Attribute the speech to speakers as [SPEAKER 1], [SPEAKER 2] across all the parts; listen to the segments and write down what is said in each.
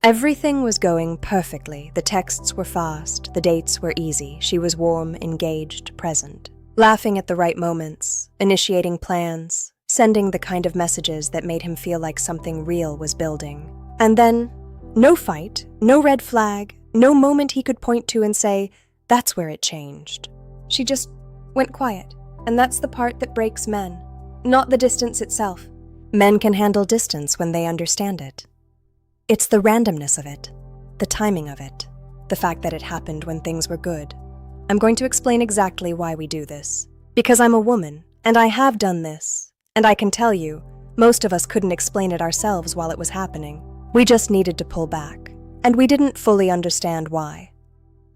[SPEAKER 1] Everything was going perfectly. The texts were fast, the dates were easy. She was warm, engaged, present. Laughing at the right moments, initiating plans, sending the kind of messages that made him feel like something real was building. And then, no fight, no red flag, no moment he could point to and say, that's where it changed. She just went quiet. And that's the part that breaks men, not the distance itself. Men can handle distance when they understand it. It's the randomness of it, the timing of it, the fact that it happened when things were good. I'm going to explain exactly why we do this. Because I'm a woman, and I have done this, and I can tell you, most of us couldn't explain it ourselves while it was happening. We just needed to pull back, and we didn't fully understand why.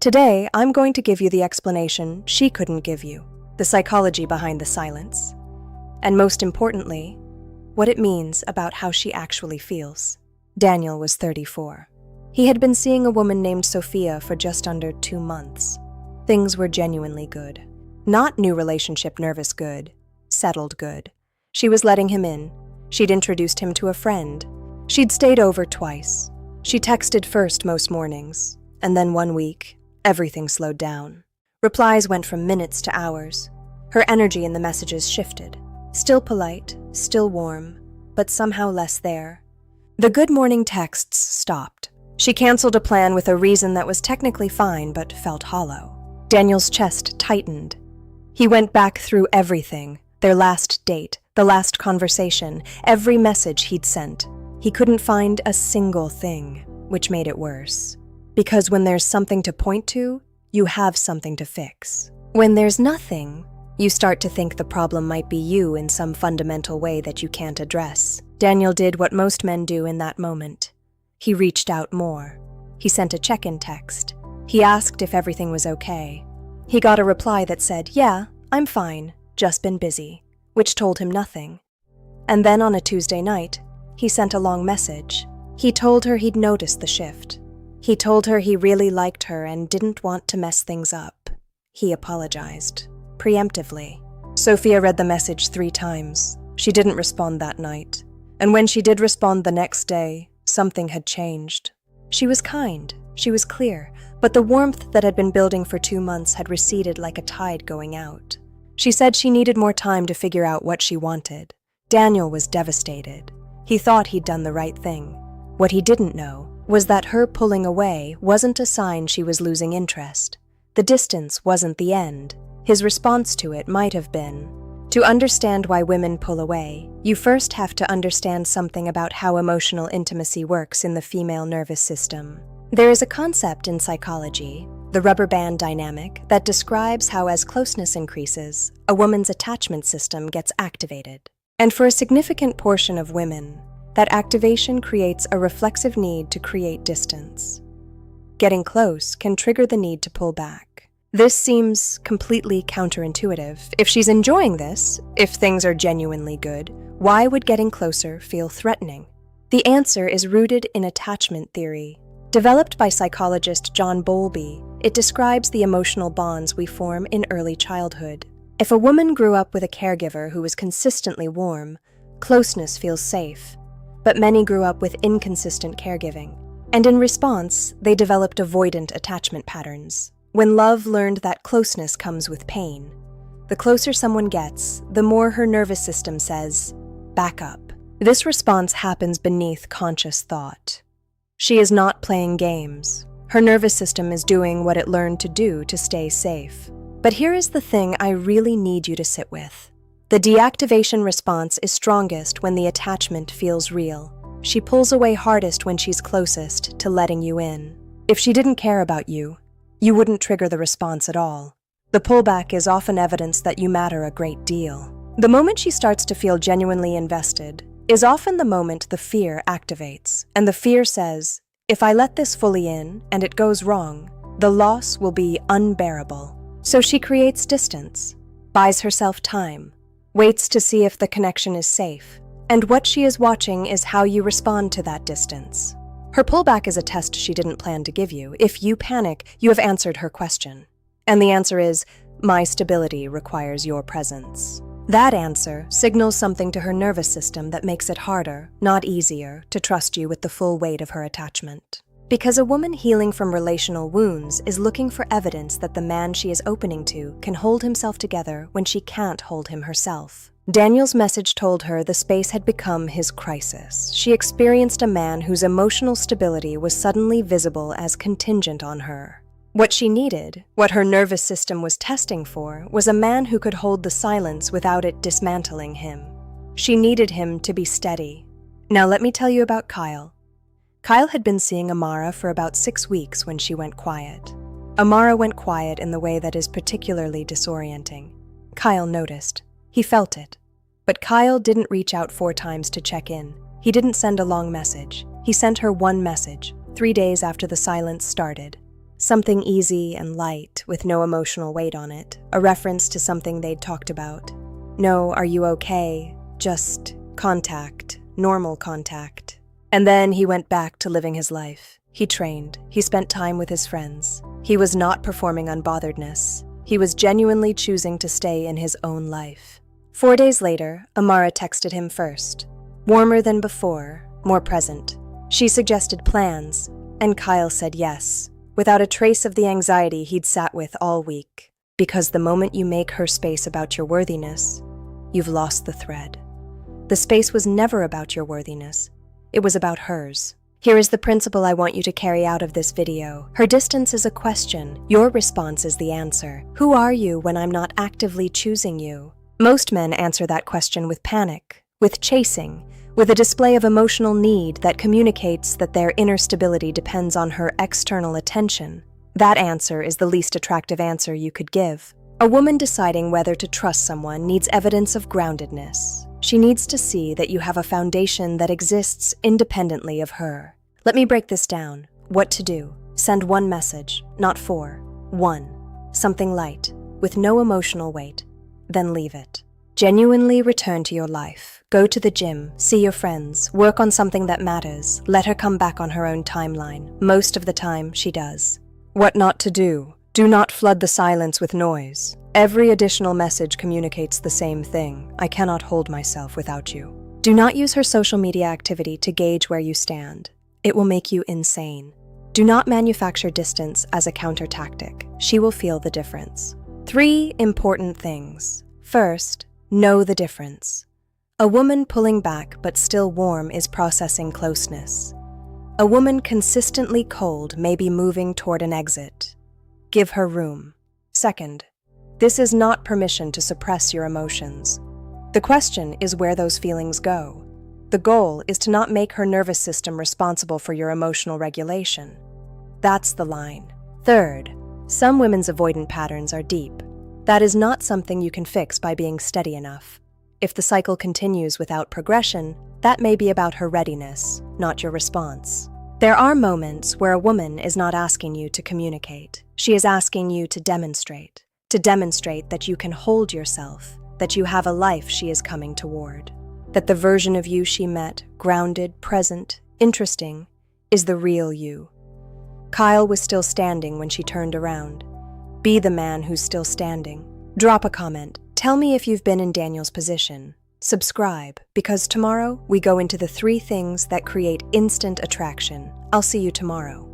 [SPEAKER 1] Today, I'm going to give you the explanation she couldn't give you, the psychology behind the silence, and most importantly, what it means about how she actually feels. Daniel was 34. He had been seeing a woman named Sofia for just under 2 months. Things were genuinely good. Not new relationship nervous good, settled good. She was letting him in. She'd introduced him to a friend. She'd stayed over twice. She texted first most mornings, and then one week, everything slowed down. Replies went from minutes to hours. Her energy in the messages shifted. Still polite, still warm, but somehow less there. The good morning texts stopped. She canceled a plan with a reason that was technically fine but felt hollow. Daniel's chest tightened. He went back through everything, their last date, the last conversation, every message he'd sent. He couldn't find a single thing, which made it worse. Because when there's something to point to, you have something to fix. When there's nothing, you start to think the problem might be you in some fundamental way that you can't address. Daniel did what most men do in that moment. He reached out more. He sent a check-in text. He asked if everything was okay. He got a reply that said, "Yeah, I'm fine, just been busy," which told him nothing. And then on a Tuesday night, he sent a long message. He told her he'd noticed the shift. He told her he really liked her and didn't want to mess things up. He apologized. Preemptively. Sofia read the message 3 times. She didn't respond that night. And when she did respond the next day, something had changed. She was kind, she was clear, but the warmth that had been building for 2 months had receded like a tide going out. She said she needed more time to figure out what she wanted. Daniel was devastated. He thought he'd done the right thing. What he didn't know was that her pulling away wasn't a sign she was losing interest. The distance wasn't the end. His response to it might have been. To understand why women pull away, you first have to understand something about how emotional intimacy works in the female nervous system. There is a concept in psychology, the rubber band dynamic, that describes how as closeness increases, a woman's attachment system gets activated. And for a significant portion of women, that activation creates a reflexive need to create distance. Getting close can trigger the need to pull back. This seems completely counterintuitive. If she's enjoying this, if things are genuinely good, why would getting closer feel threatening? The answer is rooted in attachment theory. Developed by psychologist John Bowlby, it describes the emotional bonds we form in early childhood. If a woman grew up with a caregiver who was consistently warm, closeness feels safe. But many grew up with inconsistent caregiving. And in response, they developed avoidant attachment patterns. When love learned that closeness comes with pain, the closer someone gets, the more her nervous system says, back up. This response happens beneath conscious thought. She is not playing games. Her nervous system is doing what it learned to do to stay safe. But here is the thing I really need you to sit with. The deactivation response is strongest when the attachment feels real. She pulls away hardest when she's closest to letting you in. If she didn't care about you, you wouldn't trigger the response at all. The pullback is often evidence that you matter a great deal. The moment she starts to feel genuinely invested is often the moment the fear activates. And the fear says, if I let this fully in and it goes wrong, the loss will be unbearable. So she creates distance, buys herself time, waits to see if the connection is safe. And what she is watching is how you respond to that distance. Her pullback is a test she didn't plan to give you. If you panic, you have answered her question. And the answer is, my stability requires your presence. That answer signals something to her nervous system that makes it harder, not easier, to trust you with the full weight of her attachment. Because a woman healing from relational wounds is looking for evidence that the man she is opening to can hold himself together when she can't hold him herself. Daniel's message told her the space had become his crisis. She experienced a man whose emotional stability was suddenly visible as contingent on her. What she needed, what her nervous system was testing for, was a man who could hold the silence without it dismantling him. She needed him to be steady. Now let me tell you about Kyle. Kyle had been seeing Amara for about 6 weeks when she went quiet. Amara went quiet in the way that is particularly disorienting. Kyle noticed. He felt it. But Kyle didn't reach out 4 times to check in. He didn't send a long message. He sent her one message, 3 days after the silence started. Something easy and light, with no emotional weight on it, a reference to something they'd talked about. No, are you okay? Just contact, normal contact. And then he went back to living his life. He trained. He spent time with his friends. He was not performing unbotheredness. He was genuinely choosing to stay in his own life. 4 days later, Amara texted him first. Warmer than before, more present. She suggested plans, and Kyle said yes, without a trace of the anxiety he'd sat with all week. Because the moment you make her space about your worthiness, you've lost the thread. The space was never about your worthiness. It was about hers. Here is the principle I want you to carry out of this video. Her distance is a question. Your response is the answer. Who are you when I'm not actively choosing you? Most men answer that question with panic, with chasing, with a display of emotional need that communicates that their inner stability depends on her external attention. That answer is the least attractive answer you could give. A woman deciding whether to trust someone needs evidence of groundedness. She needs to see that you have a foundation that exists independently of her. Let me break this down. What to do. Send one message, not 4. 1. Something light, with no emotional weight. Then leave it. Genuinely return to your life. Go to the gym, see your friends, work on something that matters. Let her come back on her own timeline. Most of the time, she does. What not to do. Do not flood the silence with noise. Every additional message communicates the same thing. I cannot hold myself without you. Do not use her social media activity to gauge where you stand. It will make you insane. Do not manufacture distance as a counter tactic. She will feel the difference. 3 important things. First, know the difference. A woman pulling back but still warm is processing closeness. A woman consistently cold may be moving toward an exit. Give her room. Second, this is not permission to suppress your emotions. The question is where those feelings go. The goal is to not make her nervous system responsible for your emotional regulation. That's the line. Third, some women's avoidant patterns are deep. That is not something you can fix by being steady enough. If the cycle continues without progression, that may be about her readiness, not your response. There are moments where a woman is not asking you to communicate. She is asking you to demonstrate that you can hold yourself, that you have a life she is coming toward, that the version of you she met, grounded, present, interesting, is the real you. Kyle was still standing when she turned around. Be the man who's still standing. Drop a comment. Tell me if you've been in Daniel's position. Subscribe, because tomorrow we go into the 3 things that create instant attraction. I'll see you tomorrow.